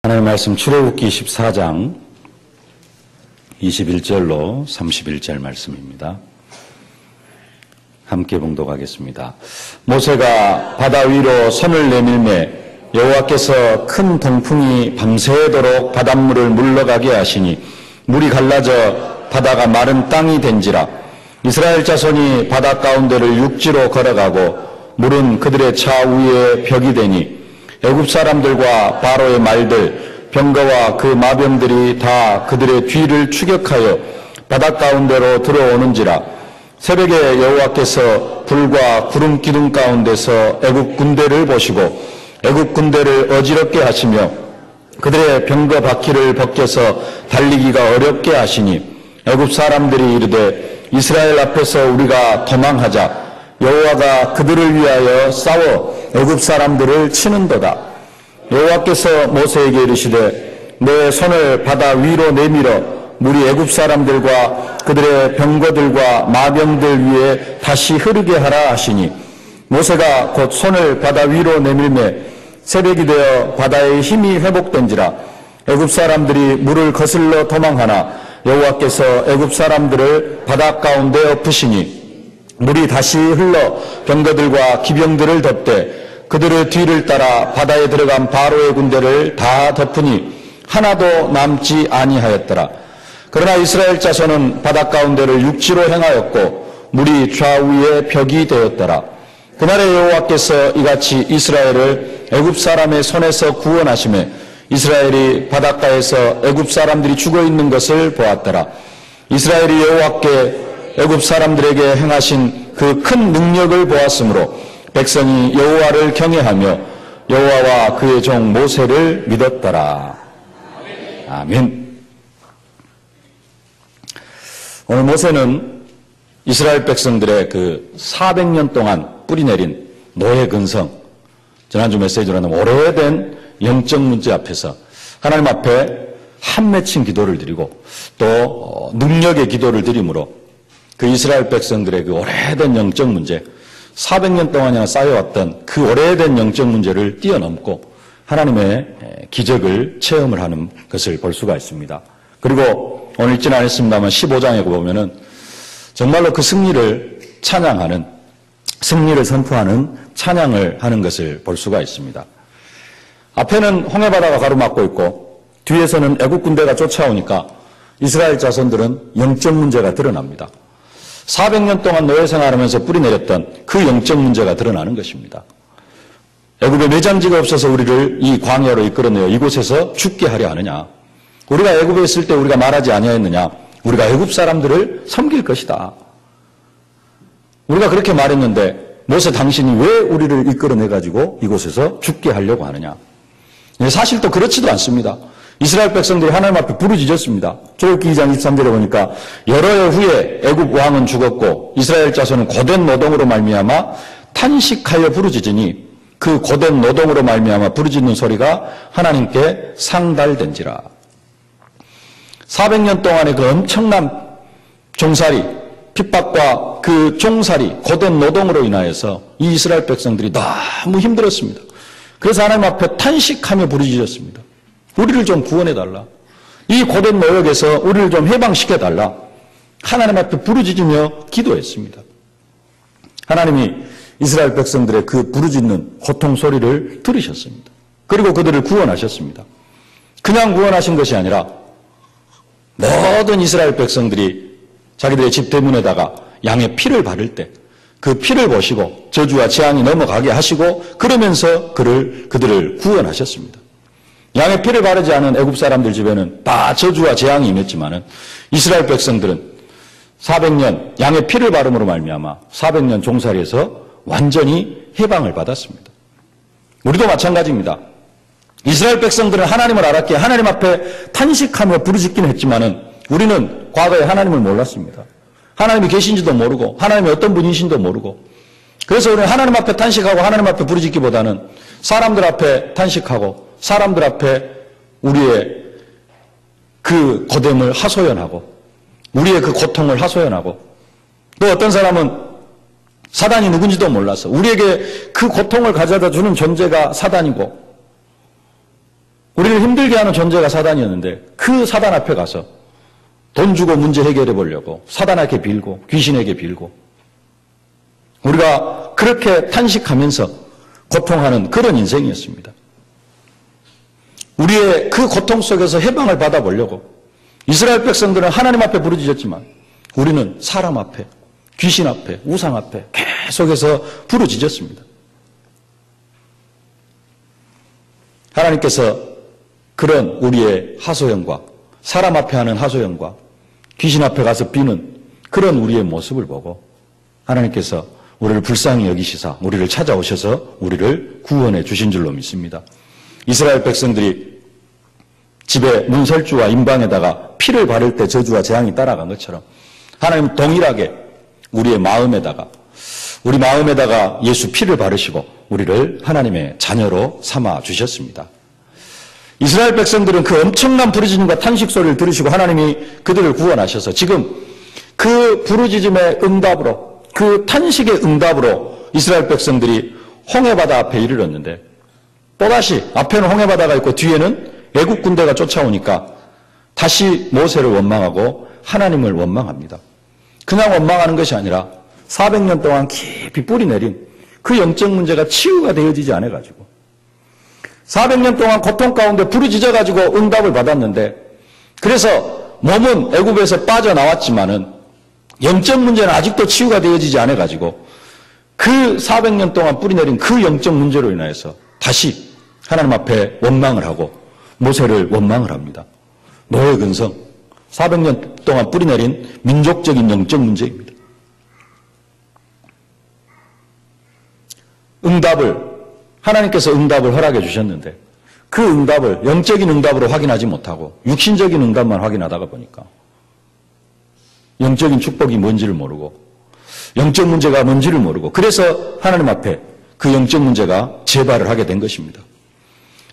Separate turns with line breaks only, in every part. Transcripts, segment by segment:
하나님의 말씀 출애굽기 14장 21절로 31절 말씀입니다. 함께 봉독하겠습니다. 모세가 바다 위로 손을 내밀매 여호와께서 큰 동풍이 밤새도록 바닷물을 물러가게 하시니 물이 갈라져 바다가 마른 땅이 된지라. 이스라엘 자손이 바다 가운데를 육지로 걸어가고 물은 그들의 차 위에 벽이 되니 애굽 사람들과 바로의 말들 병거와 그 마병들이 다 그들의 뒤를 추격하여 바다 가운데로 들어오는지라. 새벽에 여호와께서 불과 구름 기둥 가운데서 애굽 군대를 보시고 애굽 군대를 어지럽게 하시며 그들의 병거 바퀴를 벗겨서 달리기가 어렵게 하시니 애굽 사람들이 이르되 이스라엘 앞에서 우리가 도망하자. 여호와가 그들을 위하여 싸워 애굽 사람들을 치는도다. 여호와께서 모세에게 이르시되 내 손을 바다 위로 내밀어 물이 애굽 사람들과 그들의 병거들과 마병들 위에 다시 흐르게 하라 하시니 모세가 곧 손을 바다 위로 내밀매 새벽이 되어 바다의 힘이 회복된지라. 애굽 사람들이 물을 거슬러 도망하나 여호와께서 애굽 사람들을 바다 가운데 엎으시니 물이 다시 흘러 병거들과 기병들을 덮되 그들의 뒤를 따라 바다에 들어간 바로의 군대를 다 덮으니 하나도 남지 아니하였더라. 그러나 이스라엘 자손은 바다 가운데를 육지로 행하였고 물이 좌우에 벽이 되었더라. 그날에 여호와께서 이같이 이스라엘을 애굽 사람의 손에서 구원하시매 이스라엘이 바닷가에서 애굽 사람들이 죽어 있는 것을 보았더라. 이스라엘이 여호와께 애굽 사람들에게 행하신 그 큰 능력을 보았으므로 백성이 여호와를 경외하며 여호와와 그의 종 모세를 믿었더라. 아멘. 오늘 모세는 이스라엘 백성들의 그 400년 동안 뿌리내린 노예 근성, 지난주 메시지로는 오래된 영적 문제 앞에서 하나님 앞에 한 맺힌 기도를 드리고 또 능력의 기도를 드림으로 그 이스라엘 백성들의 그 오래된 영적 문제, 400년 동안이나 쌓여왔던 그 오래된 영적 문제를 뛰어넘고 하나님의 기적을 체험을 하는 것을 볼 수가 있습니다. 그리고 오늘 읽지는 않았습니다만 15장에 보면은 정말로 그 승리를 찬양하는, 승리를 선포하는 찬양을 하는 것을 볼 수가 있습니다. 앞에는 홍해바다가 가로막고 있고 뒤에서는 애국 군대가 쫓아오니까 이스라엘 자손들은 영적 문제가 드러납니다. 400년 동안 노예 생활하면서 뿌리내렸던 그 영적 문제가 드러나는 것입니다. 애굽에 매장지가 없어서 우리를 이 광야로 이끌어내어 이곳에서 죽게 하려 하느냐. 우리가 애굽에 있을 때 우리가 말하지 아니하였느냐. 우리가 애굽 사람들을 섬길 것이다. 우리가 그렇게 말했는데 모세 당신이 왜 우리를 이끌어내가지고 이곳에서 죽게 하려고 하느냐. 사실 또 그렇지도 않습니다. 이스라엘 백성들이 하나님 앞에 부르짖었습니다. 출애굽기 2장 23절에 보니까 여러 해 후에 애굽 왕은 죽었고 이스라엘 자손은 고된 노동으로 말미암아 탄식하여 부르짖으니 그 고된 노동으로 말미암아 부르짖는 소리가 하나님께 상달된지라. 400년 동안의 그 엄청난 종살이, 핍박과 그 종살이, 고된 노동으로 인하여서 이 이스라엘 백성들이 너무 힘들었습니다. 그래서 하나님 앞에 탄식하며 부르짖었습니다. 우리를 좀 구원해달라. 이 고된 노역에서 우리를 좀 해방시켜달라. 하나님 앞에 부르짖으며 기도했습니다. 하나님이 이스라엘 백성들의 그 부르짖는 고통 소리를 들으셨습니다. 그리고 그들을 구원하셨습니다. 그냥 구원하신 것이 아니라 모든 이스라엘 백성들이 자기들의 집 대문에다가 양의 피를 바를 때 그 피를 보시고 저주와 재앙이 넘어가게 하시고 그러면서 그들을 구원하셨습니다. 양의 피를 바르지 않은 애굽 사람들 집에는 다 저주와 재앙이 임했지만은 이스라엘 백성들은 400년 양의 피를 바름으로 말미암아 400년 종살이에서 완전히 해방을 받았습니다. 우리도 마찬가지입니다. 이스라엘 백성들은 하나님을 알았기에 하나님 앞에 탄식하며 부르짖긴 했지만은 우리는 과거에 하나님을 몰랐습니다. 하나님이 계신지도 모르고 하나님이 어떤 분이신지도 모르고 그래서 우리는 하나님 앞에 탄식하고 하나님 앞에 부르짖기보다는 사람들 앞에 탄식하고 사람들 앞에 우리의 그 고됨을 하소연하고 우리의 그 고통을 하소연하고 또 어떤 사람은 사단이 누군지도 몰라서 우리에게 그 고통을 가져다 주는 존재가 사단이고 우리를 힘들게 하는 존재가 사단이었는데 그 사단 앞에 가서 돈 주고 문제 해결해 보려고 사단에게 빌고 귀신에게 빌고 우리가 그렇게 탄식하면서 고통하는 그런 인생이었습니다. 우리의 그 고통 속에서 해방을 받아보려고 이스라엘 백성들은 하나님 앞에 부르짖었지만 우리는 사람 앞에, 귀신 앞에, 우상 앞에 계속해서 부르짖었습니다. 하나님께서 그런 우리의 하소연과 사람 앞에 하는 하소연과 귀신 앞에 가서 비는 그런 우리의 모습을 보고 하나님께서 우리를 불쌍히 여기시사 우리를 찾아오셔서 우리를 구원해 주신 줄로 믿습니다. 이스라엘 백성들이 집에 문설주와 임방에다가 피를 바를 때 저주와 재앙이 따라간 것처럼 하나님 동일하게 우리 마음에다가 예수 피를 바르시고 우리를 하나님의 자녀로 삼아 주셨습니다. 이스라엘 백성들은 그 엄청난 부르짖음과 탄식 소리를 들으시고 하나님이 그들을 구원하셔서 지금 그 부르짖음의 응답으로 그 탄식의 응답으로 이스라엘 백성들이 홍해바다 앞에 이르렀는데 또다시 앞에는 홍해바다가 있고 뒤에는 애국 군대가 쫓아오니까 다시 모세를 원망하고 하나님을 원망합니다. 그냥 원망하는 것이 아니라 400년 동안 깊이 뿌리 내린 그 영적 문제가 치유가 되어지지 않아가지고 400년 동안 고통 가운데 부르짖어가지고 응답을 받았는데 그래서 몸은 애굽에서 빠져나왔지만은 영적 문제는 아직도 치유가 되어지지 않아가지고 그 400년 동안 뿌리내린 그 영적 문제로 인하여서 다시 하나님 앞에 원망을 하고 모세를 원망을 합니다. 노예 근성 400년 동안 뿌리내린 민족적인 영적 문제입니다. 하나님께서 응답을 허락해 주셨는데 그 응답을 영적인 응답으로 확인하지 못하고 육신적인 응답만 확인하다가 보니까 영적인 축복이 뭔지를 모르고 영적 문제가 뭔지를 모르고 그래서 하나님 앞에 그 영적 문제가 재발을 하게 된 것입니다.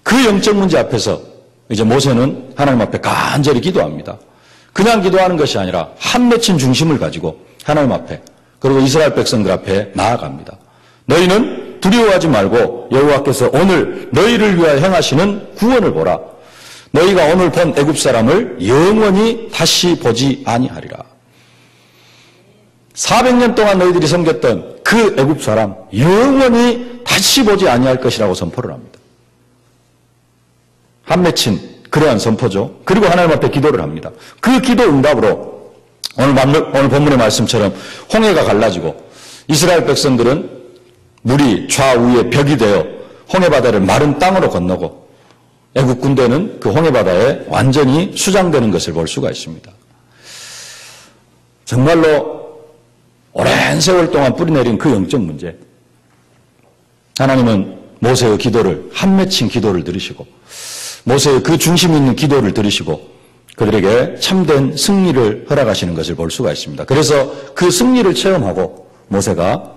그 영적 문제 앞에서 이제 모세는 하나님 앞에 간절히 기도합니다. 그냥 기도하는 것이 아니라 한 맺힌 중심을 가지고 하나님 앞에 그리고 이스라엘 백성들 앞에 나아갑니다. 너희는 두려워하지 말고 여호와께서 오늘 너희를 위하여 행하시는 구원을 보라. 너희가 오늘 본 애굽 사람을 영원히 다시 보지 아니하리라. 400년 동안 너희들이 섬겼던 그 애굽 사람 영원히 다시 보지 아니할 것이라고 선포를 합니다. 한 맺힌 그러한 선포죠. 그리고 하나님 앞에 기도를 합니다. 그 기도 응답으로 오늘 본문의 말씀처럼 홍해가 갈라지고 이스라엘 백성들은 물이 좌우에 벽이 되어 홍해바다를 마른 땅으로 건너고 애국 군대는 그 홍해바다에 완전히 수장되는 것을 볼 수가 있습니다. 정말로 오랜 세월 동안 뿌리내린 그 영적 문제, 하나님은 모세의 기도를 한 맺힌 기도를 들으시고 모세의 그 중심 있는 기도를 들으시고 그들에게 참된 승리를 허락하시는 것을 볼 수가 있습니다. 그래서 그 승리를 체험하고 모세가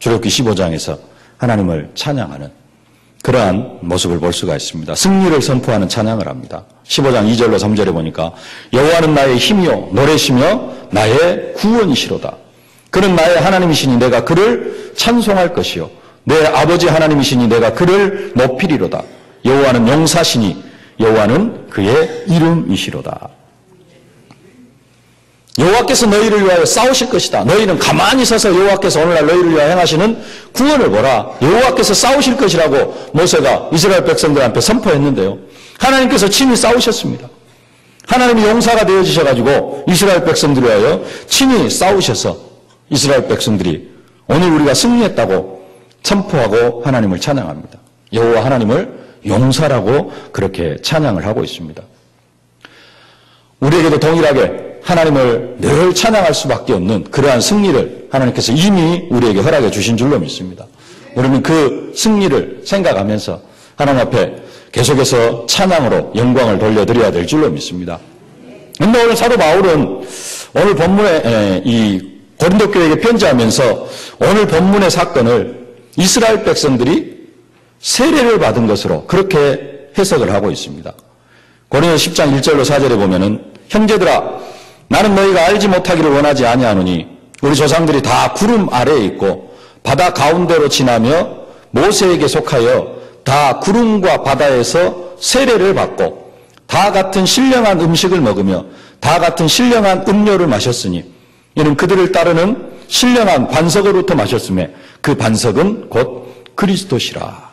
출애굽기 15장에서 하나님을 찬양하는 그러한 모습을 볼 수가 있습니다. 승리를 선포하는 찬양을 합니다. 15장 2절로 3절에 보니까 여호와는 나의 힘이요 노래시며 나의 구원이시로다. 그는 나의 하나님이시니 내가 그를 찬송할 것이요 내 아버지 하나님이시니 내가 그를 높이리로다. 여호와는 용사시니 여호와는 그의 이름이시로다. 여호와께서 너희를 위하여 싸우실 것이다. 너희는 가만히 서서 여호와께서 오늘날 너희를 위하여 행하시는 구원을 보라. 여호와께서 싸우실 것이라고 모세가 이스라엘 백성들 앞에 선포했는데요. 하나님께서 친히 싸우셨습니다. 하나님이 용사가 되어지셔가지고 이스라엘 백성들을 위하여 친히 싸우셔서 이스라엘 백성들이 오늘 우리가 승리했다고 선포하고 하나님을 찬양합니다. 여호와 하나님을 용사라고 그렇게 찬양을 하고 있습니다. 우리에게도 동일하게 하나님을 늘 찬양할 수밖에 없는 그러한 승리를 하나님께서 이미 우리에게 허락해 주신 줄로 믿습니다. 우리는 그 승리를 생각하면서 하나님 앞에 계속해서 찬양으로 영광을 돌려드려야 될 줄로 믿습니다. 그런데 오늘 사도 바울은 오늘 본문에 이 고린도 교회에게 편지하면서 오늘 본문의 사건을 이스라엘 백성들이 세례를 받은 것으로 그렇게 해석을 하고 있습니다. 고린도 10장 1절로 4절에 보면은 형제들아 나는 너희가 알지 못하기를 원하지 아니하노니 우리 조상들이 다 구름 아래에 있고 바다 가운데로 지나며 모세에게 속하여 다 구름과 바다에서 세례를 받고 다 같은 신령한 음식을 먹으며 다 같은 신령한 음료를 마셨으니 이는 그들을 따르는 신령한 반석으로부터 마셨음에 그 반석은 곧 그리스도시라.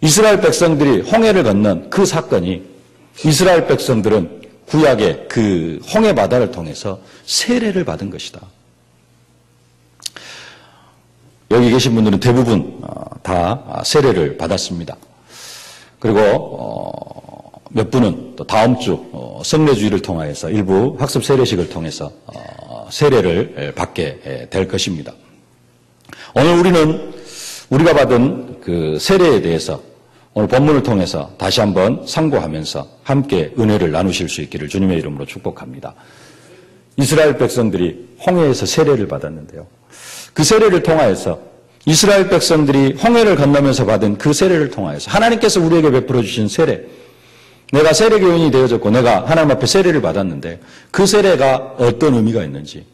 이스라엘 백성들이 홍해를 건넌 그 사건이 이스라엘 백성들은 구약의 그 홍해 바다를 통해서 세례를 받은 것이다. 여기 계신 분들은 대부분 다 세례를 받았습니다. 그리고 몇 분은 또 다음 주 성례주의를 통하여서 일부 학습 세례식을 통해서 세례를 받게 될 것입니다. 오늘 우리는 우리가 받은 그 세례에 대해서 오늘 본문을 통해서 다시 한번 상고하면서 함께 은혜를 나누실 수 있기를 주님의 이름으로 축복합니다. 이스라엘 백성들이 홍해에서 세례를 받았는데요. 그 세례를 통하여서 이스라엘 백성들이 홍해를 건너면서 받은 그 세례를 통하여서 하나님께서 우리에게 베풀어 주신 세례, 내가 세례교인이 되어졌고 내가 하나님 앞에 세례를 받았는데 그 세례가 어떤 의미가 있는지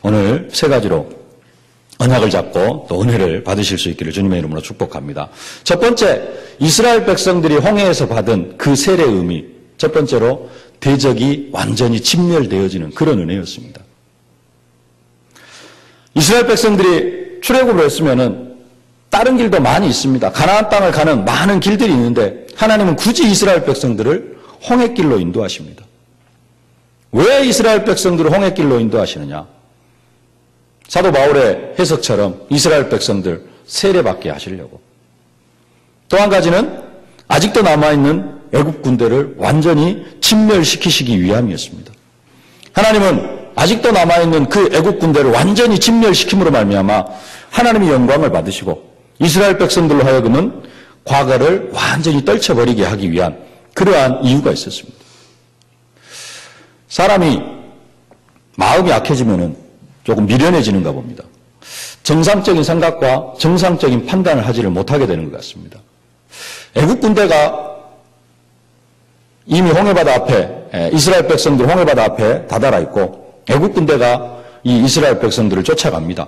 오늘 세 가지로 언약을 잡고 또 은혜를 받으실 수 있기를 주님의 이름으로 축복합니다. 첫 번째, 이스라엘 백성들이 홍해에서 받은 그 세례의 의미, 첫 번째로 대적이 완전히 진멸되어지는 그런 은혜였습니다. 이스라엘 백성들이 출애굽을 했으면은 다른 길도 많이 있습니다. 가나안 땅을 가는 많은 길들이 있는데 하나님은 굳이 이스라엘 백성들을 홍해길로 인도하십니다. 왜 이스라엘 백성들을 홍해길로 인도하시느냐? 사도 바울의 해석처럼 이스라엘 백성들 세례받게 하시려고. 또 한 가지는 아직도 남아있는 애굽 군대를 완전히 진멸시키시기 위함이었습니다. 하나님은 아직도 남아있는 그 애굽 군대를 완전히 진멸시킴으로 말미암아 하나님의 영광을 받으시고 이스라엘 백성들로 하여금은 과거를 완전히 떨쳐버리게 하기 위한 그러한 이유가 있었습니다. 사람이 마음이 약해지면은 조금 미련해지는가 봅니다. 정상적인 생각과 정상적인 판단을 하지를 못하게 되는 것 같습니다. 애국 군대가 이미 홍해바다 앞에 이스라엘 백성들 홍해바다 앞에 다다라 있고 애국 군대가 이 이스라엘 백성들을 쫓아갑니다.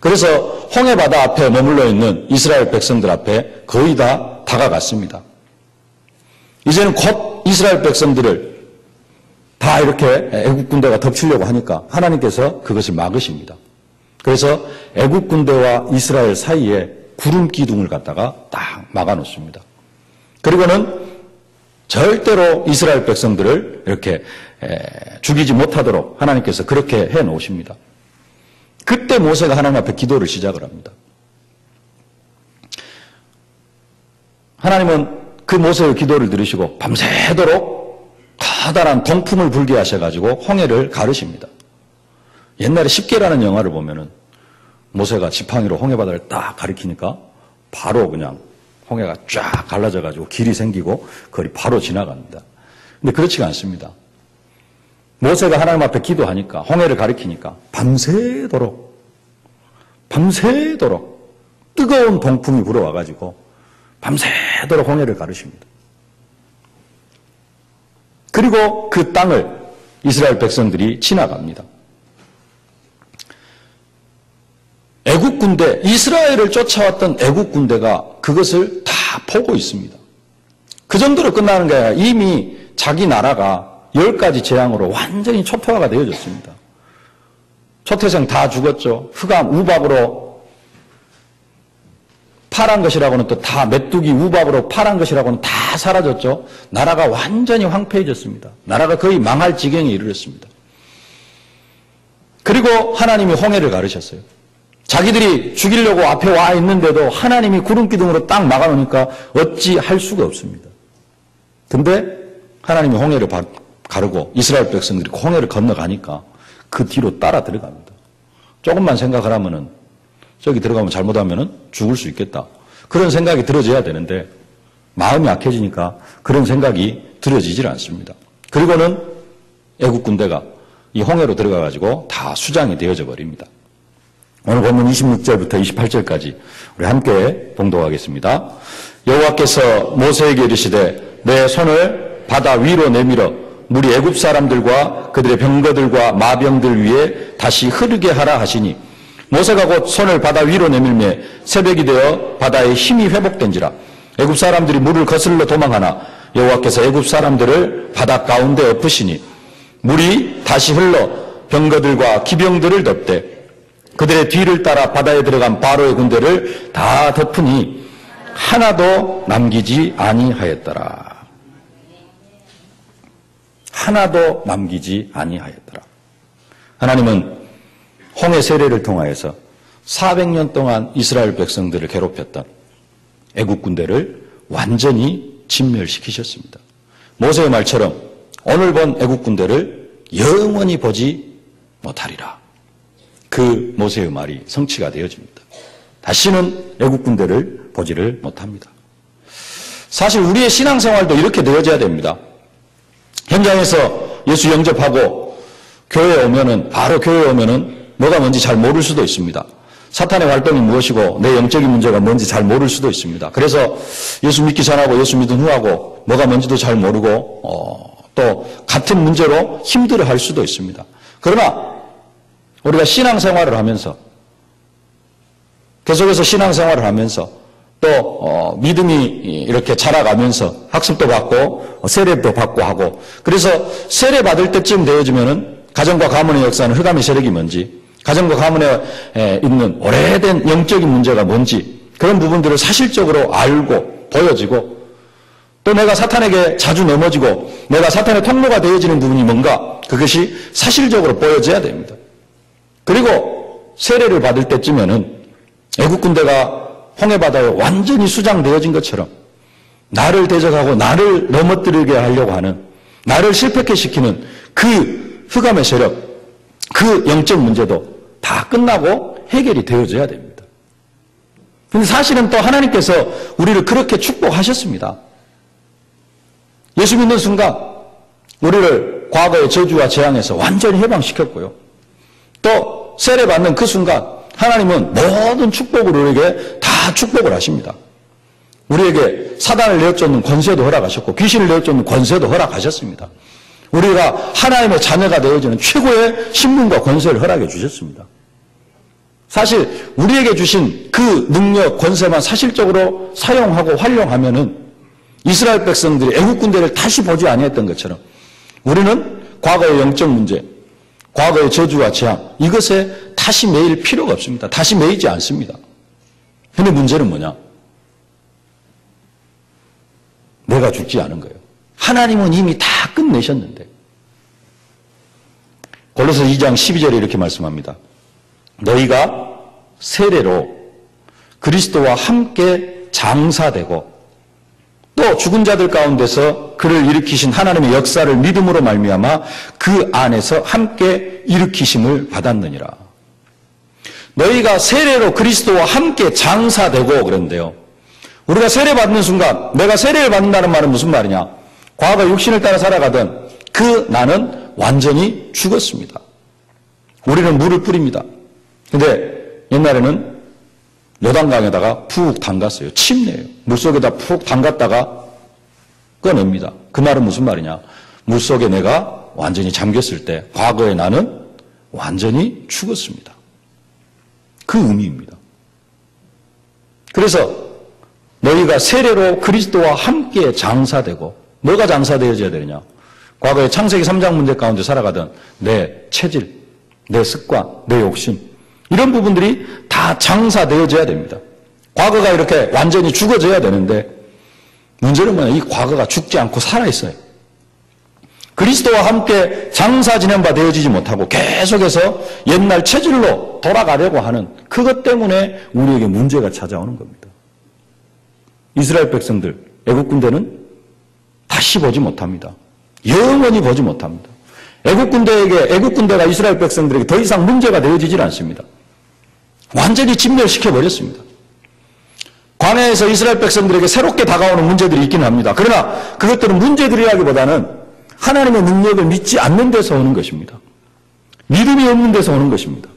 그래서 홍해바다 앞에 머물러 있는 이스라엘 백성들 앞에 거의 다 다가갔습니다. 이제는 곧 이스라엘 백성들을 다 이렇게 애국 군대가 덮치려고 하니까 하나님께서 그것을 막으십니다. 그래서 애국 군대와 이스라엘 사이에 구름 기둥을 갖다가 딱 막아놓습니다. 그리고는 절대로 이스라엘 백성들을 이렇게 죽이지 못하도록 하나님께서 그렇게 해놓으십니다. 그때 모세가 하나님 앞에 기도를 시작을 합니다. 하나님은 그 모세의 기도를 들으시고 밤새도록 커다란 동풍을 불게 하셔가지고 홍해를 가르십니다. 옛날에 십계라는 영화를 보면은 모세가 지팡이로 홍해바다를 딱 가리키니까 바로 그냥 홍해가 쫙 갈라져가지고 길이 생기고 거리 바로 지나갑니다. 근데 그렇지가 않습니다. 모세가 하나님 앞에 기도하니까 홍해를 가리키니까 밤새도록 뜨거운 동풍이 불어와가지고 밤새도록 홍해를 가르십니다. 그리고 그 땅을 이스라엘 백성들이 지나갑니다. 애국 군대, 이스라엘을 쫓아왔던 애국 군대가 그것을 다 보고 있습니다. 그 정도로 끝나는 게 아니라 이미 자기 나라가 10가지 재앙으로 완전히 초토화가 되어졌습니다. 초태생 다 죽었죠. 흑암, 우박으로 파란 것이라고는 또 다 메뚜기, 우박으로 파란 것이라고는 다 사라졌죠. 나라가 완전히 황폐해졌습니다. 나라가 거의 망할 지경에 이르렀습니다. 그리고 하나님이 홍해를 가르셨어요. 자기들이 죽이려고 앞에 와 있는데도 하나님이 구름 기둥으로 딱 막아놓으니까 어찌 할 수가 없습니다. 근데 하나님이 홍해를 가르고 이스라엘 백성들이 홍해를 건너가니까 그 뒤로 따라 들어갑니다. 조금만 생각을 하면은 저기 들어가면 잘못하면은 죽을 수 있겠다. 그런 생각이 들어져야 되는데 마음이 약해지니까 그런 생각이 들어지질 않습니다. 그리고는 애국 군대가 이 홍해로 들어가가지고 다 수장이 되어져 버립니다. 오늘 본문 26절부터 28절까지 우리 함께 봉독하겠습니다. 여호와께서 모세에게 이르시되 내 손을 바다 위로 내밀어 물이 애굽 사람들과 그들의 병거들과 마병들 위에 다시 흐르게 하라 하시니 모세가 곧 손을 바다 위로 내밀매 새벽이 되어 바다의 힘이 회복된지라. 애굽 사람들이 물을 거슬러 도망하나 여호와께서 애굽 사람들을 바다 가운데 엎으시니 물이 다시 흘러 병거들과 기병들을 덮되 그들의 뒤를 따라 바다에 들어간 바로의 군대를 다 덮으니 하나도 남기지 아니하였더라. 하나도 남기지 아니하였더라. 하나님은 홍해 세례를 통하여서 400년 동안 이스라엘 백성들을 괴롭혔던 애국 군대를 완전히 진멸시키셨습니다. 모세의 말처럼 오늘 본 애국 군대를 영원히 보지 못하리라. 그 모세의 말이 성취가 되어집니다. 다시는 애국 군대를 보지를 못합니다. 사실 우리의 신앙생활도 이렇게 되어져야 됩니다. 현장에서 예수 영접하고 교회에 오면은 바로 교회에 오면은 뭐가 뭔지 잘 모를 수도 있습니다. 사탄의 활동이 무엇이고 내 영적인 문제가 뭔지 잘 모를 수도 있습니다. 그래서 예수 믿기 전하고 예수 믿은 후하고 뭐가 뭔지도 잘 모르고 또 같은 문제로 힘들어할 수도 있습니다. 그러나 우리가 신앙생활을 하면서 계속해서 신앙생활을 하면서 또 믿음이 이렇게 자라가면서 학습도 받고 세례도 받고 하고 그래서 세례 받을 때쯤 되어지면은 가정과 가문의 역사는 흑암의 세력이 뭔지 가정과 가문에 있는 오래된 영적인 문제가 뭔지 그런 부분들을 사실적으로 알고 보여지고 또 내가 사탄에게 자주 넘어지고 내가 사탄의 통로가 되어지는 부분이 뭔가 그것이 사실적으로 보여져야 됩니다. 그리고 세례를 받을 때쯤에는 애국 군대가 홍해바다에 완전히 수장되어진 것처럼 나를 대적하고 나를 넘어뜨리게 하려고 하는 나를 실패케 시키는 그 흑암의 세력 그 영적 문제도 다 끝나고 해결이 되어져야 됩니다. 그런데 사실은 또 하나님께서 우리를 그렇게 축복하셨습니다. 예수 믿는 순간 우리를 과거의 저주와 재앙에서 완전히 해방시켰고요. 또 세례받는 그 순간 하나님은 모든 축복을 우리에게 다 축복을 하십니다. 우리에게 사단을 내어쫓는 권세도 허락하셨고 귀신을 내어쫓는 권세도 허락하셨습니다. 우리가 하나님의 자녀가 되어지는 최고의 신분과 권세를 허락해 주셨습니다. 사실 우리에게 주신 그 능력, 권세만 사실적으로 사용하고 활용하면은 이스라엘 백성들이 애국 군대를 다시 보지 아니했던 것처럼 우리는 과거의 영적 문제, 과거의 저주와 재앙 이것에 다시 매일 필요가 없습니다. 다시 매이지 않습니다. 근데 문제는 뭐냐? 내가 죽지 않은 거예요. 하나님은 이미 다 끝내셨는데. 골로새 2장 12절에 이렇게 말씀합니다. 너희가 세례로 그리스도와 함께 장사되고 또 죽은 자들 가운데서 그를 일으키신 하나님의 역사를 믿음으로 말미암아 그 안에서 함께 일으키심을 받았느니라. 너희가 세례로 그리스도와 함께 장사되고 그랬는데요. 우리가 세례받는 순간 내가 세례를 받는다는 말은 무슨 말이냐? 과거 육신을 따라 살아가던 그 나는 완전히 죽었습니다. 우리는 물을 뿌립니다. 근데 옛날에는 요단강에다가 푹 담갔어요. 침내예요. 물속에다 푹 담갔다가 꺼냅니다. 그 말은 무슨 말이냐? 물속에 내가 완전히 잠겼을 때 과거의 나는 완전히 죽었습니다. 그 의미입니다. 그래서 너희가 세례로 그리스도와 함께 장사되고 뭐가 장사되어져야 되느냐? 과거에 창세기 3장 문제 가운데 살아가던 내 체질, 내 습관, 내 욕심 이런 부분들이 다 장사되어져야 됩니다. 과거가 이렇게 완전히 죽어져야 되는데 문제는 뭐냐? 이 과거가 죽지 않고 살아있어요. 그리스도와 함께 장사 지낸 바 되어지지 못하고 계속해서 옛날 체질로 돌아가려고 하는 그것 때문에 우리에게 문제가 찾아오는 겁니다. 이스라엘 백성들, 애국 군대는 다시 보지 못합니다. 영원히 보지 못합니다. 애국 군대가 이스라엘 백성들에게 더 이상 문제가 되어지질 않습니다. 완전히 진멸시켜 버렸습니다. 광야에서 이스라엘 백성들에게 새롭게 다가오는 문제들이 있긴 합니다. 그러나 그것들은 문제들이라기보다는 하나님의 능력을 믿지 않는 데서 오는 것입니다. 믿음이 없는 데서 오는 것입니다.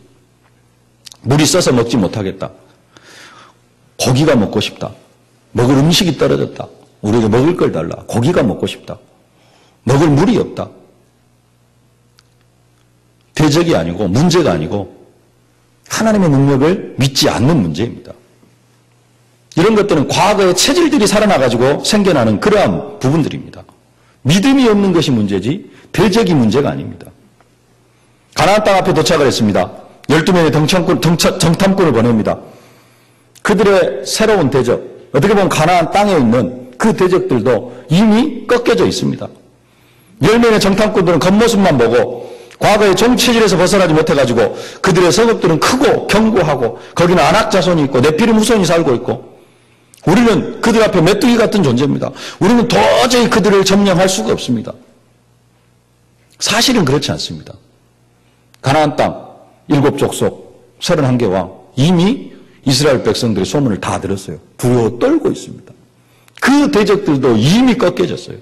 물이 써서 먹지 못하겠다. 고기가 먹고 싶다. 먹을 음식이 떨어졌다. 우리에게 먹을 걸 달라. 고기가 먹고 싶다. 먹을 물이 없다. 대적이 아니고 문제가 아니고 하나님의 능력을 믿지 않는 문제입니다. 이런 것들은 과거의 체질들이 살아나가지고 생겨나는 그러한 부분들입니다. 믿음이 없는 것이 문제지 대적이 문제가 아닙니다. 가나안 땅 앞에 도착을 했습니다. 12명의 정탐꾼을 보냅니다. 그들의 새로운 대적, 어떻게 보면 가나안 땅에 있는 그 대적들도 이미 꺾여져 있습니다. 10명의 정탐꾼들은 겉모습만 보고 과거의 종체질에서 벗어나지 못해가지고 그들의 성읍들은 크고 견고하고 거기는 아낙 자손이 있고 네피림 후손이 살고 있고 우리는 그들 앞에 메뚜기 같은 존재입니다. 우리는 도저히 그들을 점령할 수가 없습니다. 사실은 그렇지 않습니다. 가나안 땅 7족속 31개 왕 이미 이스라엘 백성들의 소문을 다 들었어요. 두려워 떨고 있습니다. 그 대적들도 이미 꺾여졌어요.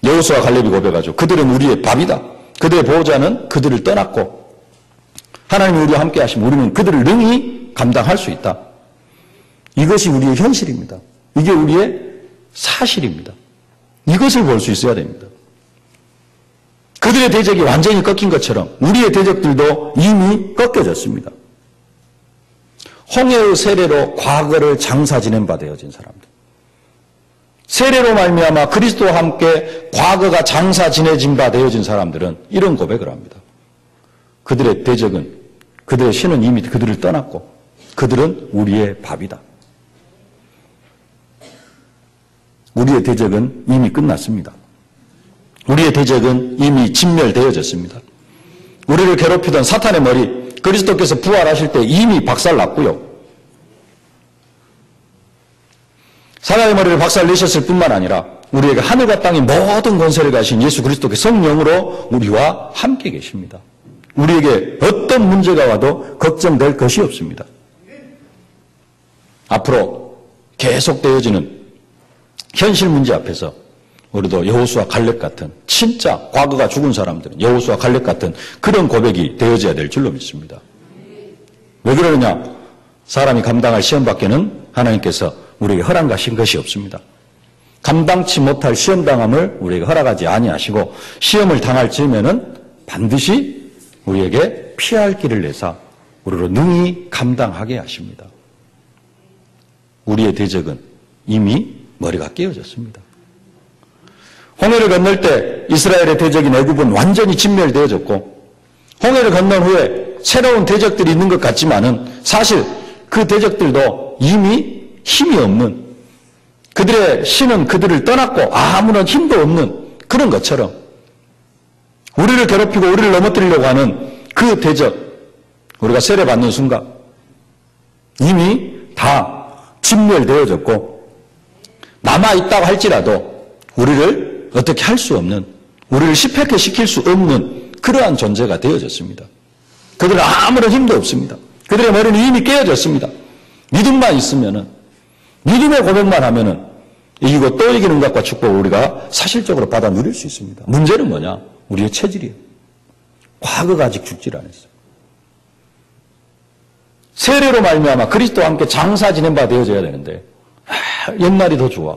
여호수아 갈렙이 고백하죠. 그들은 우리의 밥이다. 그들의 보호자는 그들을 떠났고 하나님이 우리와 함께 하시면 우리는 그들을 능히 감당할 수 있다. 이것이 우리의 현실입니다. 이게 우리의 사실입니다. 이것을 볼 수 있어야 됩니다. 그들의 대적이 완전히 꺾인 것처럼 우리의 대적들도 이미 꺾여졌습니다. 홍해의 세례로 과거를 장사 지낸 바 되어진 사람들. 세례로 말미암아 그리스도와 함께 과거가 장사 지내진 바 되어진 사람들은 이런 고백을 합니다. 그들의 대적은, 그들의 신은 이미 그들을 떠났고 그들은 우리의 밥이다. 우리의 대적은 이미 끝났습니다. 우리의 대적은 이미 진멸되어졌습니다. 우리를 괴롭히던 사탄의 머리, 그리스도께서 부활하실 때 이미 박살났고요. 사단의 머리를 박살내셨을 뿐만 아니라 우리에게 하늘과 땅의 모든 권세를 가신 예수 그리스도의 성령으로 우리와 함께 계십니다. 우리에게 어떤 문제가 와도 걱정될 것이 없습니다. 앞으로 계속되어지는 현실 문제 앞에서 우리도 여호수아 갈렙 같은 진짜 과거가 죽은 사람들은 여호수아 갈렙 같은 그런 고백이 되어져야 될 줄로 믿습니다. 왜 그러느냐? 사람이 감당할 시험밖에는 하나님께서 우리에게 허락하신 것이 없습니다. 감당치 못할 시험당함을 우리에게 허락하지 아니하시고 시험을 당할 즈음에는 반드시 우리에게 피할 길을 내사 우리로 능히 감당하게 하십니다. 우리의 대적은 이미 머리가 깨어졌습니다. 홍해를 건널 때 이스라엘의 대적인 애굽은 완전히 진멸되어졌고 홍해를 건넌 후에 새로운 대적들이 있는 것 같지만은 사실 그 대적들도 이미 힘이 없는, 그들의 신은 그들을 떠났고 아무런 힘도 없는 그런 것처럼 우리를 괴롭히고 우리를 넘어뜨리려고 하는 그 대적, 우리가 세례받는 순간 이미 다 진멸되어졌고 남아있다고 할지라도 우리를 어떻게 할 수 없는, 우리를 실패케 시킬 수 없는 그러한 존재가 되어졌습니다. 그들은 아무런 힘도 없습니다. 그들의 머리는 이미 깨어졌습니다. 믿음만 있으면은, 믿음의 고백만 하면은 이기고 또 이기는 것과 축복을 우리가 사실적으로 받아 누릴 수 있습니다. 문제는 뭐냐? 우리의 체질이에요. 과거가 아직 죽질 않았어요. 세례로 말미암아 그리스도와 함께 장사 지낸 바 되어져야 되는데 옛날이 더 좋아.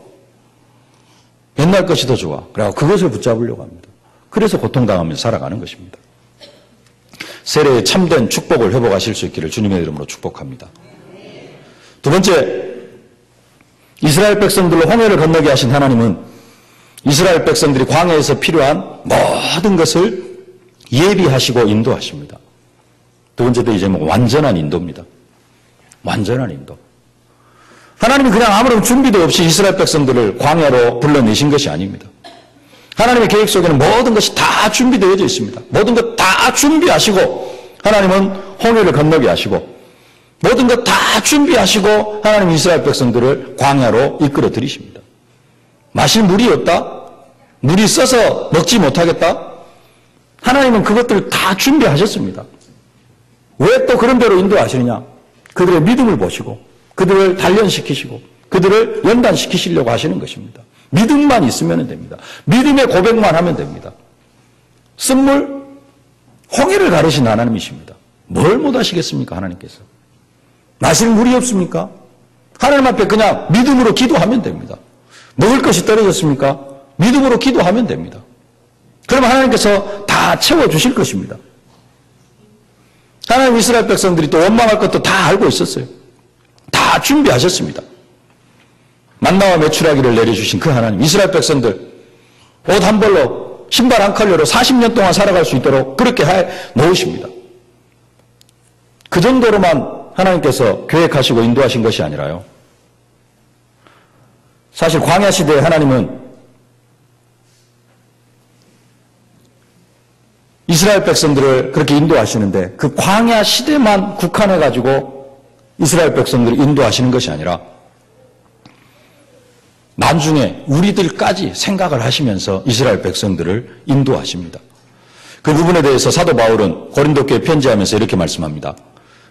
옛날 것이 더 좋아. 그래서 그것을 붙잡으려고 합니다. 그래서 고통당하면서 살아가는 것입니다. 세례의 참된 축복을 회복하실 수 있기를 주님의 이름으로 축복합니다. 두 번째, 이스라엘 백성들로 홍해를 건너게 하신 하나님은 이스라엘 백성들이 광야에서 필요한 모든 것을 예비하시고 인도하십니다. 두 번째도 이제 완전한 인도입니다. 완전한 인도. 하나님이 그냥 아무런 준비도 없이 이스라엘 백성들을 광야로 불러내신 것이 아닙니다. 하나님의 계획 속에는 모든 것이 다 준비되어져 있습니다. 모든 것 다 준비하시고 하나님은 홍해를 건너게 하시고 모든 것 다 준비하시고 하나님 이스라엘 백성들을 광야로 이끌어 들이십니다. 마실 물이 없다? 물이 써서 먹지 못하겠다? 하나님은 그것들을 다 준비하셨습니다. 왜 또 그런 대로 인도하시느냐? 그들의 믿음을 보시고 그들을 단련시키시고 그들을 연단시키시려고 하시는 것입니다. 믿음만 있으면 됩니다. 믿음의 고백만 하면 됩니다. 쓴물, 홍해를 가르신 하나님이십니다. 뭘 못하시겠습니까? 하나님께서. 마실 물이 없습니까? 하나님 앞에 그냥 믿음으로 기도하면 됩니다. 먹을 것이 떨어졌습니까? 믿음으로 기도하면 됩니다. 그러면 하나님께서 다 채워주실 것입니다. 하나님 이스라엘 백성들이 또 원망할 것도 다 알고 있었어요. 다 준비하셨습니다. 만나와 메추라기를 내려주신 그 하나님, 이스라엘 백성들 옷 한 벌로 신발 한 컬러로 40년 동안 살아갈 수 있도록 그렇게 해 놓으십니다. 그 정도로만 하나님께서 계획하시고 인도하신 것이 아니라요. 사실 광야 시대에 하나님은 이스라엘 백성들을 그렇게 인도하시는데 그 광야 시대만 국한해가지고 이스라엘 백성들을 인도하시는 것이 아니라 나중에 우리들까지 생각을 하시면서 이스라엘 백성들을 인도하십니다. 그 부분에 대해서 사도 바울은 고린도교에 편지하면서 이렇게 말씀합니다.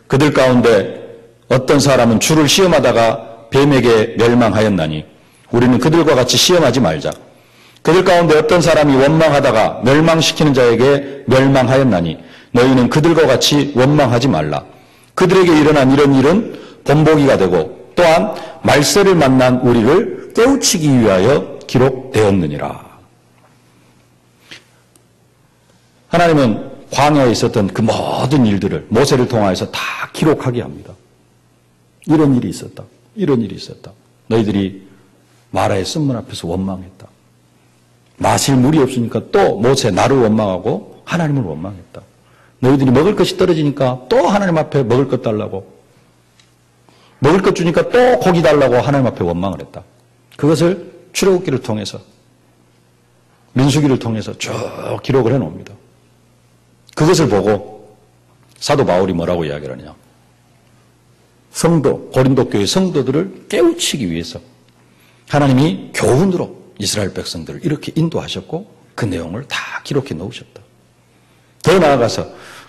그들 가운데 어떤 사람은 주를 시험하다가 뱀에게 멸망하였나니 우리는 그들과 같이 시험하지 말자. 그들 가운데 어떤 사람이 원망하다가 멸망시키는 자에게 멸망하였나니 너희는 그들과 같이 원망하지 말라. 그들에게 일어난 이런 일은 본보기가 되고 또한 말세를 만난 우리를 깨우치기 위하여 기록되었느니라. 하나님은 광야에 있었던 그 모든 일들을 모세를 통하여서 다 기록하게 합니다. 이런 일이 있었다. 이런 일이 있었다. 너희들이 마라의 쓴문 앞에서 원망했다. 마실 물이 없으니까 또 모세 나를 원망하고 하나님을 원망했다. 너희들이 먹을 것이 떨어지니까 또 하나님 앞에 먹을 것 달라고, 먹을 것 주니까 또 고기 달라고 하나님 앞에 원망을 했다. 그것을 출애굽기를 통해서, 민수기를 통해서 쭉 기록을 해놓습니다. 그것을 보고 사도 바울이 뭐라고 이야기를 하냐. 성도, 고린도 교회 성도들을 깨우치기 위해서 하나님이 교훈으로 이스라엘 백성들을 이렇게 인도하셨고 그 내용을 다 기록해 놓으셨다. 더 나아가서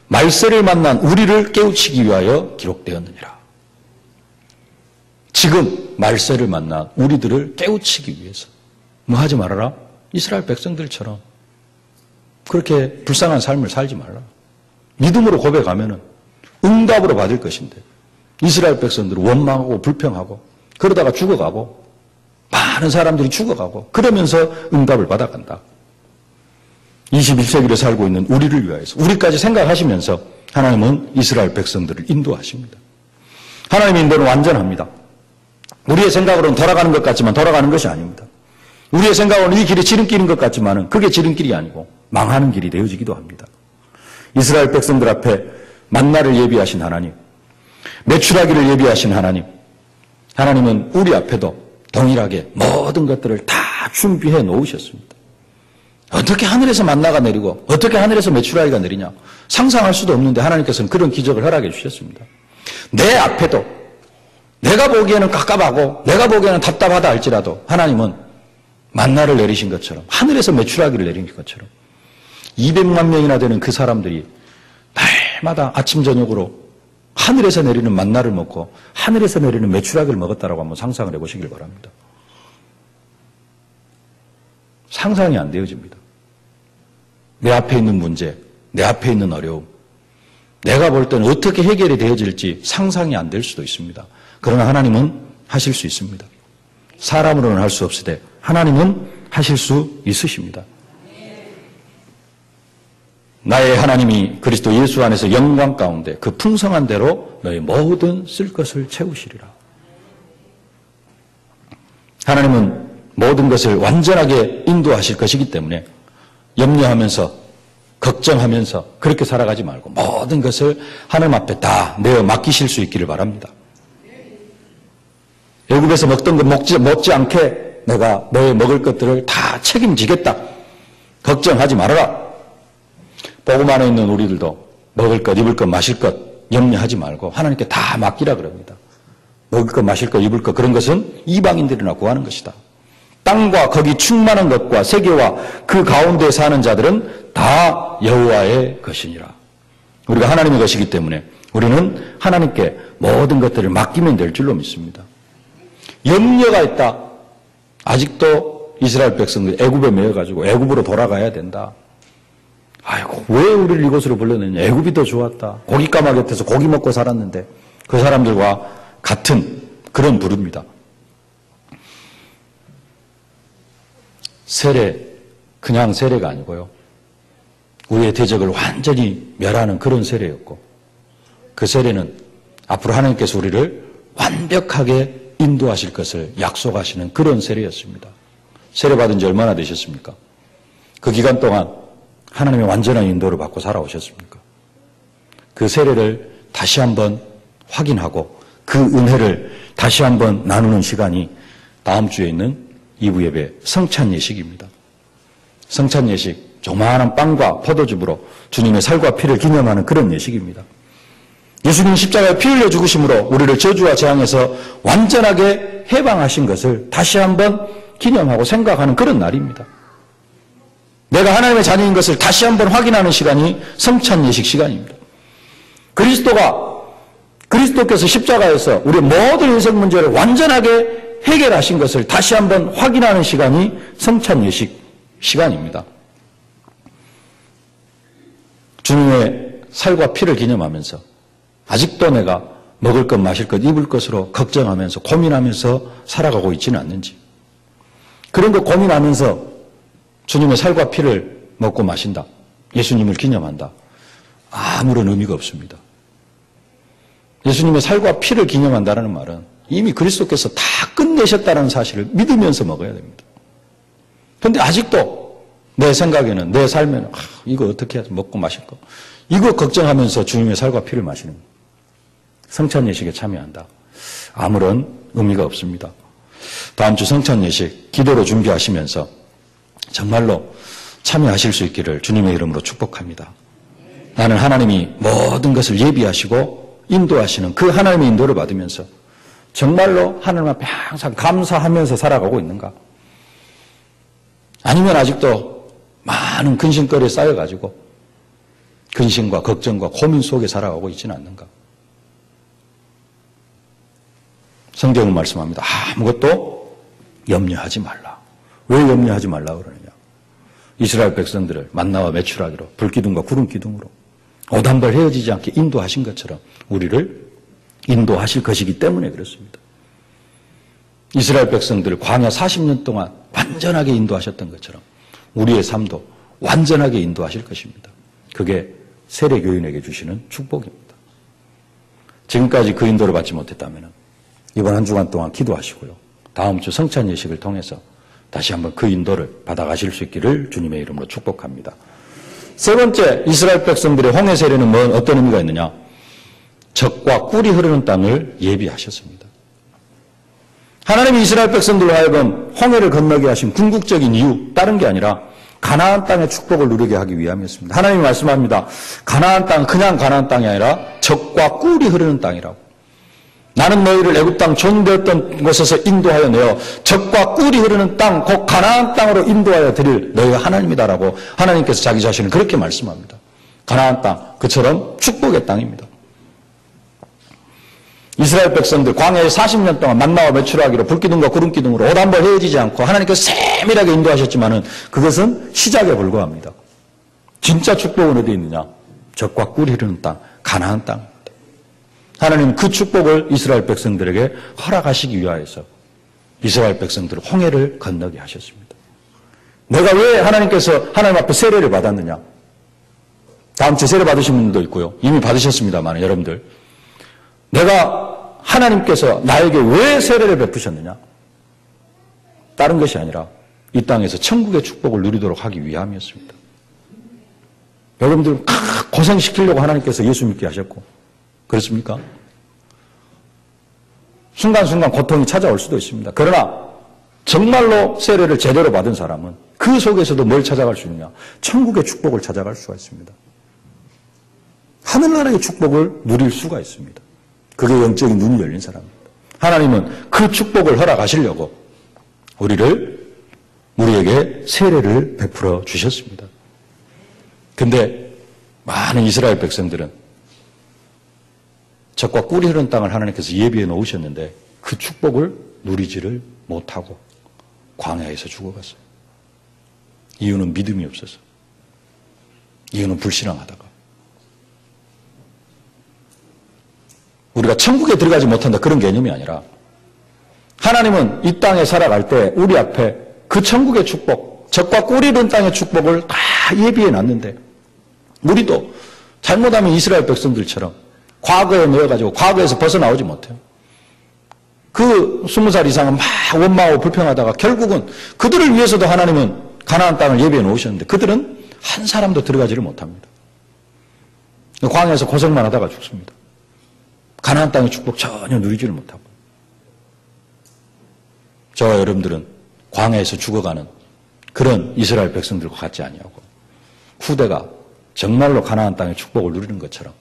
말세를 만난 우리를 깨우치기 위하여 기록되었느니라. 지금 말세를 만난 우리들을 깨우치기 위해서 뭐 하지 말아라? 이스라엘 백성들처럼 그렇게 불쌍한 삶을 살지 말라. 믿음으로 고백하면은 응답으로 받을 것인데 이스라엘 백성들은 원망하고 불평하고 그러다가 죽어가고 많은 사람들이 죽어가고 그러면서 응답을 받아간다. 21세기를 살고 있는 우리를 위하여서 우리까지 생각하시면서 하나님은 이스라엘 백성들을 인도하십니다. 하나님의 인도는 완전합니다. 우리의 생각으로는 돌아가는 것 같지만 돌아가는 것이 아닙니다. 우리의 생각으로는 이 길이 지름길인 것 같지만 그게 지름길이 아니고 망하는 길이 되어지기도 합니다. 이스라엘 백성들 앞에 만나를 예비하신 하나님, 메추라기를 예비하신 하나님, 하나님은 우리 앞에도 동일하게 모든 것들을 다 준비해 놓으셨습니다. 어떻게 하늘에서 만나가 내리고 어떻게 하늘에서 메추라기가 내리냐 상상할 수도 없는데 하나님께서는 그런 기적을 허락해 주셨습니다. 내 앞에도 내가 보기에는 깝깝하고 내가 보기에는 답답하다 할지라도 하나님은 만나를 내리신 것처럼 하늘에서 메추라기를 내린 것처럼 200만 명이나 되는 그 사람들이 날마다 아침 저녁으로 하늘에서 내리는 만나를 먹고 하늘에서 내리는 메추라기를 먹었다라고 한번 상상을 해보시길 바랍니다. 상상이 안 되어집니다. 내 앞에 있는 문제, 내 앞에 있는 어려움, 내가 볼 때는 어떻게 해결이 되어질지 상상이 안 될 수도 있습니다. 그러나 하나님은 하실 수 있습니다. 사람으로는 할 수 없으되 하나님은 하실 수 있으십니다. 나의 하나님이 그리스도 예수 안에서 영광 가운데 그 풍성한 대로 너의 모든 쓸 것을 채우시리라. 하나님은 모든 것을 완전하게 인도하실 것이기 때문에 염려하면서 걱정하면서 그렇게 살아가지 말고 모든 것을 하나님 앞에 다 내어 맡기실 수 있기를 바랍니다. 애굽에서 먹던 것 먹지 않게 내가 너의 먹을 것들을 다 책임지겠다. 걱정하지 말아라. 복음 안에 있는 우리들도 먹을 것, 입을 것, 마실 것 염려하지 말고 하나님께 다 맡기라 그럽니다. 먹을 것, 마실 것, 입을 것 그런 것은 이방인들이나 구하는 것이다. 땅과 거기 충만한 것과 세계와 그 가운데 사는 자들은 다 여호와의 것이니라. 우리가 하나님의 것이기 때문에 우리는 하나님께 모든 것들을 맡기면 될 줄로 믿습니다. 염려가 있다. 아직도 이스라엘 백성들이 애굽에 매여가지고 애굽으로 돌아가야 된다. 아이고 왜 우리를 이곳으로 불러냈냐. 애굽이 더 좋았다. 고깃가마 곁에서 고기 먹고 살았는데 그 사람들과 같은 그런 부릅니다. 세례, 그냥 세례가 아니고요. 우리의 대적을 완전히 멸하는 그런 세례였고 그 세례는 앞으로 하나님께서 우리를 완벽하게 인도하실 것을 약속하시는 그런 세례였습니다. 세례받은 지 얼마나 되셨습니까? 그 기간 동안 하나님의 완전한 인도를 받고 살아오셨습니까? 그 세례를 다시 한번 확인하고 그 은혜를 다시 한번 나누는 시간이 다음 주에 있는 2부 예배 성찬 예식입니다. 성찬 예식, 조만한 빵과 포도즙으로 주님의 살과 피를 기념하는 그런 예식입니다. 예수님 십자가에 피 흘려 죽으심으로 우리를 저주와 재앙에서 완전하게 해방하신 것을 다시 한번 기념하고 생각하는 그런 날입니다. 내가 하나님의 자녀인 것을 다시 한번 확인하는 시간이 성찬 예식 시간입니다. 그리스도께서 십자가에서 우리의 모든 인생 문제를 완전하게 해결하신 것을 다시 한번 확인하는 시간이 성찬 예식 시간입니다. 주님의 살과 피를 기념하면서 아직도 내가 먹을 것, 마실 것, 입을 것으로 걱정하면서 고민하면서 살아가고 있지는 않는지, 그런 거 고민하면서 주님의 살과 피를 먹고 마신다, 예수님을 기념한다, 아무런 의미가 없습니다. 예수님의 살과 피를 기념한다는 말은 이미 그리스도께서 다 끝내셨다는 사실을 믿으면서 먹어야 됩니다. 그런데 아직도 내 생각에는, 내 삶에는 이거 어떻게 해서 먹고 마실 거, 이거 걱정하면서 주님의 살과 피를 마시는 거예요. 성찬 예식에 참여한다, 아무런 의미가 없습니다. 다음 주 성찬 예식 기도로 준비하시면서 정말로 참여하실 수 있기를 주님의 이름으로 축복합니다. 나는 하나님이 모든 것을 예비하시고 인도하시는 그 하나님의 인도를 받으면서 정말로 하나님 앞에 항상 감사하면서 살아가고 있는가? 아니면 아직도 많은 근심거리에 쌓여가지고 근심과 걱정과 고민 속에 살아가고 있지는 않는가? 성경은 말씀합니다. 아무것도 염려하지 말라. 왜 염려하지 말라 그러느냐? 이스라엘 백성들을 만나와 메추라기로 불기둥과 구름기둥으로 오단발 헤어지지 않게 인도하신 것처럼 우리를 인도하실 것이기 때문에 그렇습니다. 이스라엘 백성들을 광야 40년 동안 완전하게 인도하셨던 것처럼 우리의 삶도 완전하게 인도하실 것입니다. 그게 세례교인에게 주시는 축복입니다. 지금까지 그 인도를 받지 못했다면 이번 한 주간 동안 기도하시고요, 다음 주 성찬 예식을 통해서 다시 한번 그 인도를 받아가실 수 있기를 주님의 이름으로 축복합니다. 세 번째, 이스라엘 백성들의 홍해 세례는 어떤 의미가 있느냐? 적과 꿀이 흐르는 땅을 예비하셨습니다. 하나님이 이스라엘 백성들로 하여금 홍해를 건너게 하신 궁극적인 이유, 다른 게 아니라 가나안 땅의 축복을 누리게 하기 위함이었습니다. 하나님이 말씀합니다. 가나안 땅, 그냥 가나안 땅이 아니라 적과 꿀이 흐르는 땅이라고. 나는 너희를 애굽 땅 존대했던 곳에서 인도하여 내어 적과 꿀이 흐르는 땅, 곧 가나안 땅으로 인도하여 드릴 너희가 하나님이다라고 하나님께서 자기 자신을 그렇게 말씀합니다. 가나안 땅, 그처럼 축복의 땅입니다. 이스라엘 백성들 광야에 40년 동안 만나와 메추라기로 불기둥과 구름기둥으로 옷 한 벌 헤어지지 않고 하나님께서 세밀하게 인도하셨지만은 그것은 시작에 불과합니다. 진짜 축복은 어디에 있느냐? 적과 꿀이 흐르는 땅, 가나안 땅. 하나님은 그 축복을 이스라엘 백성들에게 허락하시기 위하여서 이스라엘 백성들을 홍해를 건너게 하셨습니다. 내가 왜 하나님께서 하나님 앞에 세례를 받았느냐? 다음 주에 세례 받으신 분들도 있고요, 이미 받으셨습니다만 여러분들, 내가 하나님께서 나에게 왜 세례를 베푸셨느냐? 다른 것이 아니라 이 땅에서 천국의 축복을 누리도록 하기 위함이었습니다. 여러분들 고생시키려고 하나님께서 예수 믿게 하셨고, 그렇습니까? 순간순간 고통이 찾아올 수도 있습니다. 그러나 정말로 세례를 제대로 받은 사람은 그 속에서도 뭘 찾아갈 수 있느냐? 천국의 축복을 찾아갈 수가 있습니다. 하늘나라의 축복을 누릴 수가 있습니다. 그게 영적인 눈이 열린 사람입니다. 하나님은 그 축복을 허락하시려고 우리에게 세례를 베풀어 주셨습니다. 근데 많은 이스라엘 백성들은 적과 꿀이 흐르는 땅을 하나님께서 예비해 놓으셨는데 그 축복을 누리지를 못하고 광야에서 죽어갔어요. 이유는 믿음이 없어서, 이유는 불신앙하다가. 우리가 천국에 들어가지 못한다 그런 개념이 아니라 하나님은 이 땅에 살아갈 때 우리 앞에 그 천국의 축복, 적과 꿀이 흐르는 땅의 축복을 다 예비해 놨는데 우리도 잘못하면 이스라엘 백성들처럼 과거에 넣어가지고 과거에서 벗어나오지 못해요. 그 20살 이상은 막 원망하고 불평하다가 결국은 그들을 위해서도 하나님은 가나안 땅을 예비해 놓으셨는데 그들은 한 사람도 들어가지를 못합니다. 광야에서 고생만 하다가 죽습니다. 가나안 땅의 축복 전혀 누리지를 못하고. 저와 여러분들은 광야에서 죽어가는 그런 이스라엘 백성들과 같지 아니하고 후대가 정말로 가나안 땅의 축복을 누리는 것처럼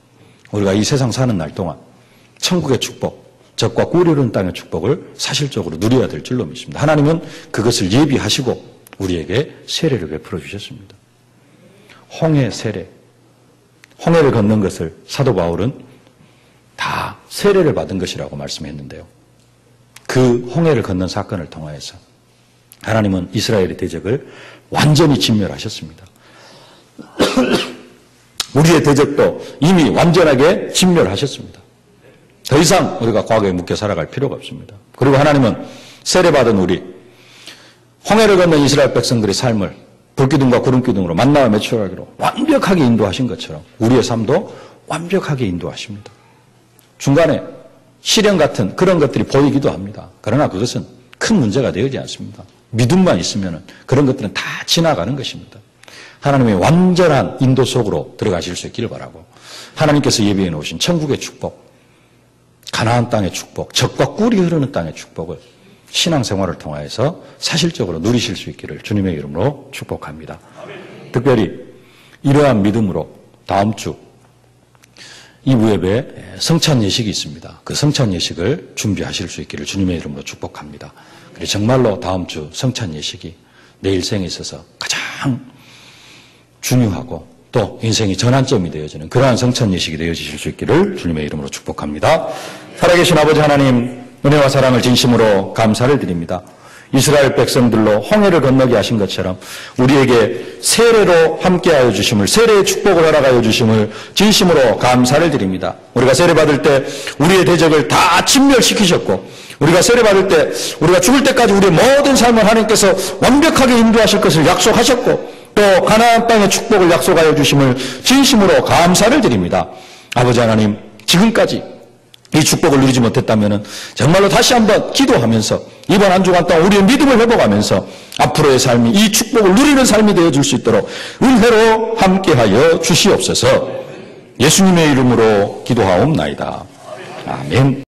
우리가 이 세상 사는 날 동안 천국의 축복, 젖과 꿀이 흐르는 땅의 축복을 사실적으로 누려야 될 줄로 믿습니다. 하나님은 그것을 예비하시고 우리에게 세례를 베풀어 주셨습니다. 홍해 세례, 홍해를 걷는 것을 사도 바울은 다 세례를 받은 것이라고 말씀했는데요. 그 홍해를 걷는 사건을 통하여서 하나님은 이스라엘의 대적을 완전히 진멸하셨습니다. 우리의 대적도 이미 완전하게 진멸하셨습니다. 더 이상 우리가 과거에 묶여 살아갈 필요가 없습니다. 그리고 하나님은 세례받은 우리, 홍해를 걷는 이스라엘 백성들의 삶을 불기둥과 구름기둥으로 만나와 매출하기로 완벽하게 인도하신 것처럼 우리의 삶도 완벽하게 인도하십니다. 중간에 시련 같은 그런 것들이 보이기도 합니다. 그러나 그것은 큰 문제가 되지 않습니다. 믿음만 있으면 그런 것들은 다 지나가는 것입니다. 하나님의 완전한 인도 속으로 들어가실 수 있기를 바라고 하나님께서 예비해 놓으신 천국의 축복, 가나안 땅의 축복, 젖과 꿀이 흐르는 땅의 축복을 신앙생활을 통하여서 사실적으로 누리실 수 있기를 주님의 이름으로 축복합니다. 특별히 이러한 믿음으로 다음 주 2부 예배에 성찬 예식이 있습니다. 그 성찬 예식을 준비하실 수 있기를 주님의 이름으로 축복합니다. 그리고 정말로 다음 주 성찬 예식이 내 일생에 있어서 가장 중요하고 또 인생의 전환점이 되어지는 그러한 성찬 예식이 되어지실 수 있기를 주님의 이름으로 축복합니다. 살아계신 아버지 하나님, 은혜와 사랑을 진심으로 감사를 드립니다. 이스라엘 백성들로 홍해를 건너게 하신 것처럼 우리에게 세례로 함께하여 주심을, 세례의 축복을 허락하여 주심을 진심으로 감사를 드립니다. 우리가 세례받을 때 우리의 대적을 다 진멸시키셨고, 우리가 세례받을 때 우리가 죽을 때까지 우리의 모든 삶을 하나님께서 완벽하게 인도하실 것을 약속하셨고, 또 가나안 땅의 축복을 약속하여 주심을 진심으로 감사를 드립니다. 아버지 하나님, 지금까지 이 축복을 누리지 못했다면 정말로 다시 한번 기도하면서 이번 한 주간 동안 우리의 믿음을 회복하면서 앞으로의 삶이 이 축복을 누리는 삶이 되어줄 수 있도록 은혜로 함께하여 주시옵소서. 예수님의 이름으로 기도하옵나이다. 아멘.